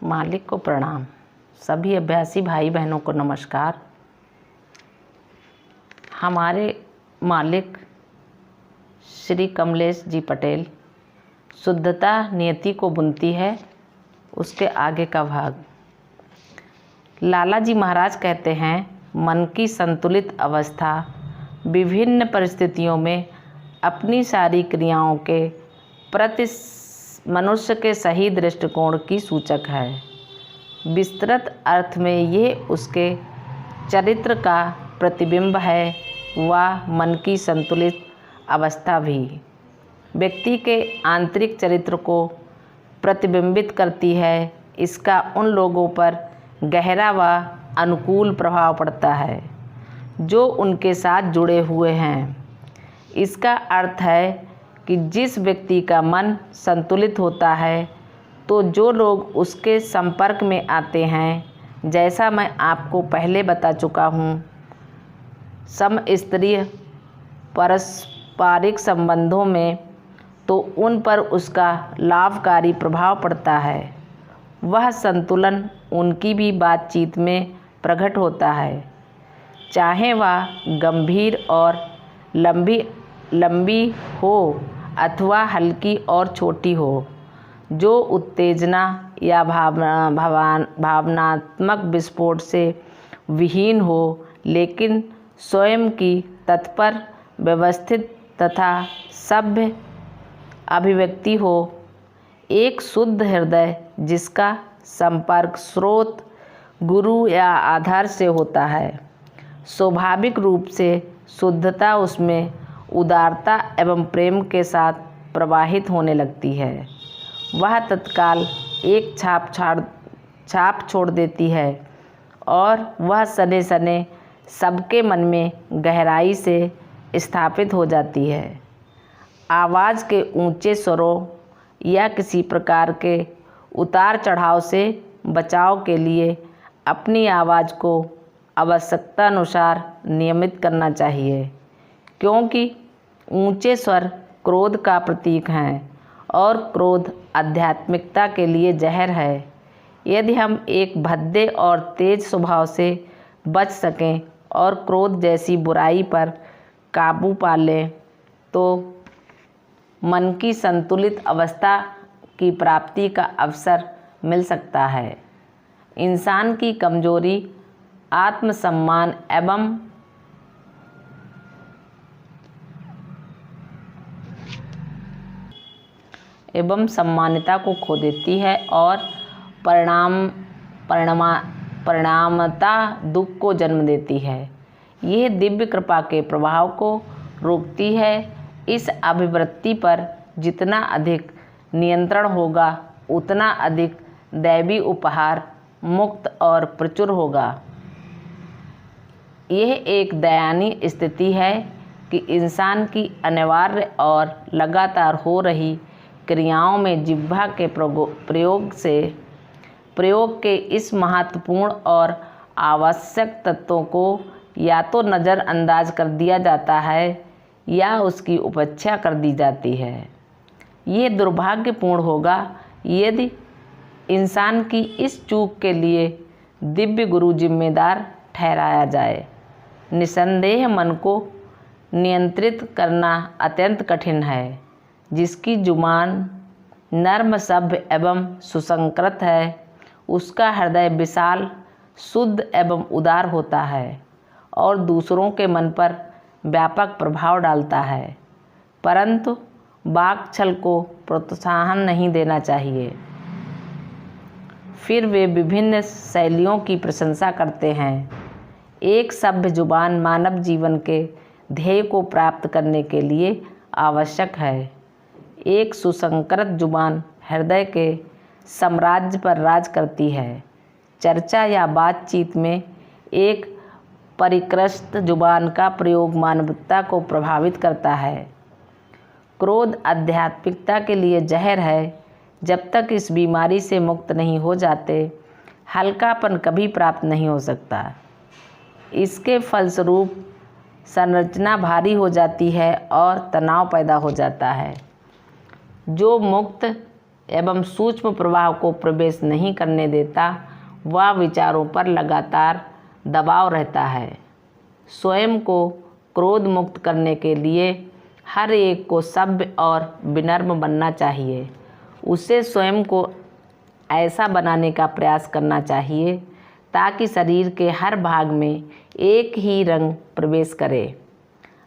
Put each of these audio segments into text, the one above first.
मालिक को प्रणाम। सभी अभ्यासी भाई बहनों को नमस्कार। हमारे मालिक श्री कमलेश जी पटेल शुद्धता नियति को बुनती है, उसके आगे का भाग। लाला जी महाराज कहते हैं, मन की संतुलित अवस्था विभिन्न परिस्थितियों में अपनी सारी क्रियाओं के प्रति मनुष्य के सही दृष्टिकोण की सूचक है। विस्तृत अर्थ में ये उसके चरित्र का प्रतिबिंब है, व मन की संतुलित अवस्था भी व्यक्ति के आंतरिक चरित्र को प्रतिबिंबित करती है। इसका उन लोगों पर गहरा व अनुकूल प्रभाव पड़ता है जो उनके साथ जुड़े हुए हैं। इसका अर्थ है कि जिस व्यक्ति का मन संतुलित होता है तो जो लोग उसके संपर्क में आते हैं, जैसा मैं आपको पहले बता चुका हूँ, समस्तरीय पारस्परिक संबंधों में, तो उन पर उसका लाभकारी प्रभाव पड़ता है। वह संतुलन उनकी भी बातचीत में प्रकट होता है, चाहे वह गंभीर और लंबी हो अथवा हल्की और छोटी हो, जो उत्तेजना या भावनात्मक विस्फोट से विहीन हो, लेकिन स्वयं की तत्पर, व्यवस्थित तथा सभ्य अभिव्यक्ति हो। एक शुद्ध हृदय जिसका संपर्क स्रोत, गुरु या आधार से होता है, स्वाभाविक रूप से शुद्धता उसमें उदारता एवं प्रेम के साथ प्रवाहित होने लगती है। वह तत्काल एक छाप छोड़ देती है और वह सने सने सबके मन में गहराई से स्थापित हो जाती है। आवाज़ के ऊंचे स्वरों या किसी प्रकार के उतार चढ़ाव से बचाव के लिए अपनी आवाज़ को आवश्यकतानुसार नियमित करना चाहिए, क्योंकि ऊंचे स्वर क्रोध का प्रतीक हैं और क्रोध आध्यात्मिकता के लिए जहर है। यदि हम एक भद्दे और तेज स्वभाव से बच सकें और क्रोध जैसी बुराई पर काबू पा लें, तो मन की संतुलित अवस्था की प्राप्ति का अवसर मिल सकता है। इंसान की कमजोरी आत्मसम्मान एवं सम्मानिता को खो देती है और परिणामतः दुख को जन्म देती है। यह दिव्य कृपा के प्रभाव को रोकती है। इस अभिवृत्ति पर जितना अधिक नियंत्रण होगा, उतना अधिक दैवी उपहार मुक्त और प्रचुर होगा। यह एक दयनीय स्थिति है कि इंसान की अनिवार्य और लगातार हो रही क्रियाओं में जिह्वा के प्रयोग के इस महत्वपूर्ण और आवश्यक तत्वों को या तो नज़रअंदाज कर दिया जाता है या उसकी उपेक्षा कर दी जाती है। ये दुर्भाग्यपूर्ण होगा यदि इंसान की इस चूक के लिए दिव्य गुरु जिम्मेदार ठहराया जाए। निसंदेह मन को नियंत्रित करना अत्यंत कठिन है। जिसकी जुबान नर्म, सभ्य एवं सुसंस्कृत है, उसका हृदय विशाल, शुद्ध एवं उदार होता है और दूसरों के मन पर व्यापक प्रभाव डालता है। परंतु वाक्छल को प्रोत्साहन नहीं देना चाहिए। फिर वे विभिन्न शैलियों की प्रशंसा करते हैं। एक सभ्य जुबान मानव जीवन के ध्येय को प्राप्त करने के लिए आवश्यक है। एक सुसंस्कृत जुबान हृदय के साम्राज्य पर राज करती है। चर्चा या बातचीत में एक परिष्कृत जुबान का प्रयोग मानवता को प्रभावित करता है। क्रोध आध्यात्मिकता के लिए जहर है। जब तक इस बीमारी से मुक्त नहीं हो जाते, हल्कापन कभी प्राप्त नहीं हो सकता। इसके फलस्वरूप संरचना भारी हो जाती है और तनाव पैदा हो जाता है। जो मुक्त एवं सूक्ष्म प्रवाह को प्रवेश नहीं करने देता, वह विचारों पर लगातार दबाव रहता है। स्वयं को क्रोध मुक्त करने के लिए हर एक को सभ्य और विनम्र बनना चाहिए। उसे स्वयं को ऐसा बनाने का प्रयास करना चाहिए ताकि शरीर के हर भाग में एक ही रंग प्रवेश करे।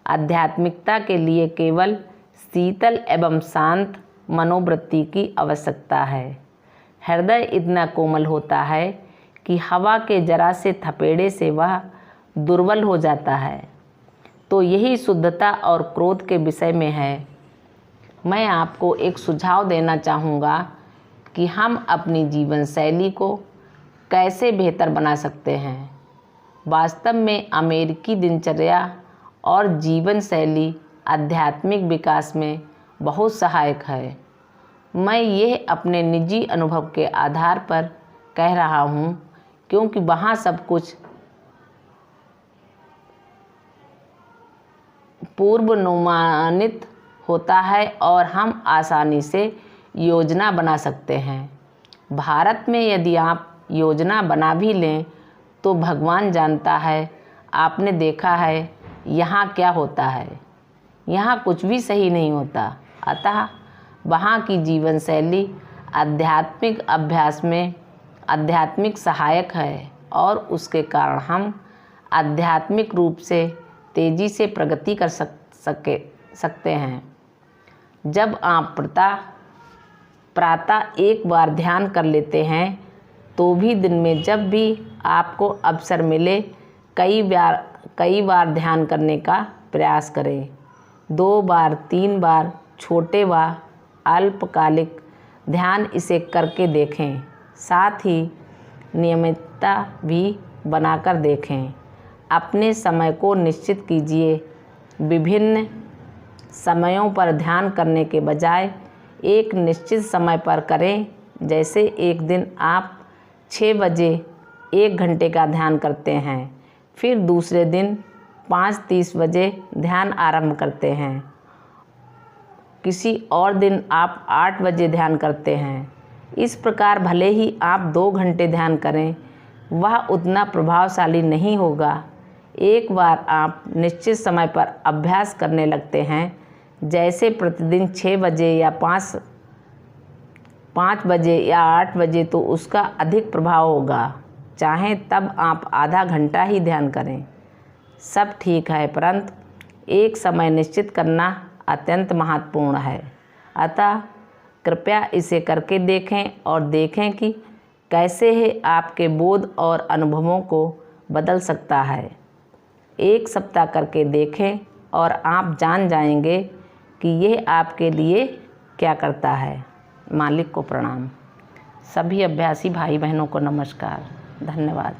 आध्यात्मिकता के लिए केवल शीतल एवं शांत मनोवृत्ति की आवश्यकता है। हृदय इतना कोमल होता है कि हवा के जरा से थपेड़े से वह दुर्बल हो जाता है। तो यही शुद्धता और क्रोध के विषय में है। मैं आपको एक सुझाव देना चाहूँगा कि हम अपनी जीवन शैली को कैसे बेहतर बना सकते हैं। वास्तव में अमेरिकी दिनचर्या और जीवन शैली आध्यात्मिक विकास में बहुत सहायक है। मैं यह अपने निजी अनुभव के आधार पर कह रहा हूँ, क्योंकि वहाँ सब कुछ पूर्वानुमानित होता है और हम आसानी से योजना बना सकते हैं। भारत में यदि आप योजना बना भी लें तो भगवान जानता है, आपने देखा है यहाँ क्या होता है। यहाँ कुछ भी सही नहीं होता। अतः वहाँ की जीवन शैली आध्यात्मिक अभ्यास में आध्यात्मिक सहायक है और उसके कारण हम आध्यात्मिक रूप से तेज़ी से प्रगति कर सकते हैं। जब आप प्रातः एक बार ध्यान कर लेते हैं तो भी दिन में जब भी आपको अवसर मिले कई बार ध्यान करने का प्रयास करें। 2 बार 3 बार छोटे व अल्पकालिक ध्यान इसे करके देखें। साथ ही नियमितता भी बनाकर देखें। अपने समय को निश्चित कीजिए। विभिन्न समयों पर ध्यान करने के बजाय एक निश्चित समय पर करें। जैसे एक दिन आप 6 बजे 1 घंटे का ध्यान करते हैं, फिर दूसरे दिन 5:30 बजे ध्यान आरंभ करते हैं, किसी और दिन आप 8 बजे ध्यान करते हैं। इस प्रकार भले ही आप 2 घंटे ध्यान करें, वह उतना प्रभावशाली नहीं होगा। एक बार आप निश्चित समय पर अभ्यास करने लगते हैं, जैसे प्रतिदिन 6 बजे या 5 बजे या 8 बजे, तो उसका अधिक प्रभाव होगा। चाहें तब आप आधा घंटा ही ध्यान करें, सब ठीक है, परंतु एक समय निश्चित करना अत्यंत महत्वपूर्ण है। अतः कृपया इसे करके देखें और देखें कि कैसे है आपके बोध और अनुभवों को बदल सकता है। 1 सप्ताह करके देखें और आप जान जाएंगे कि यह आपके लिए क्या करता है। मालिक को प्रणाम। सभी अभ्यासी भाई बहनों को नमस्कार। धन्यवाद।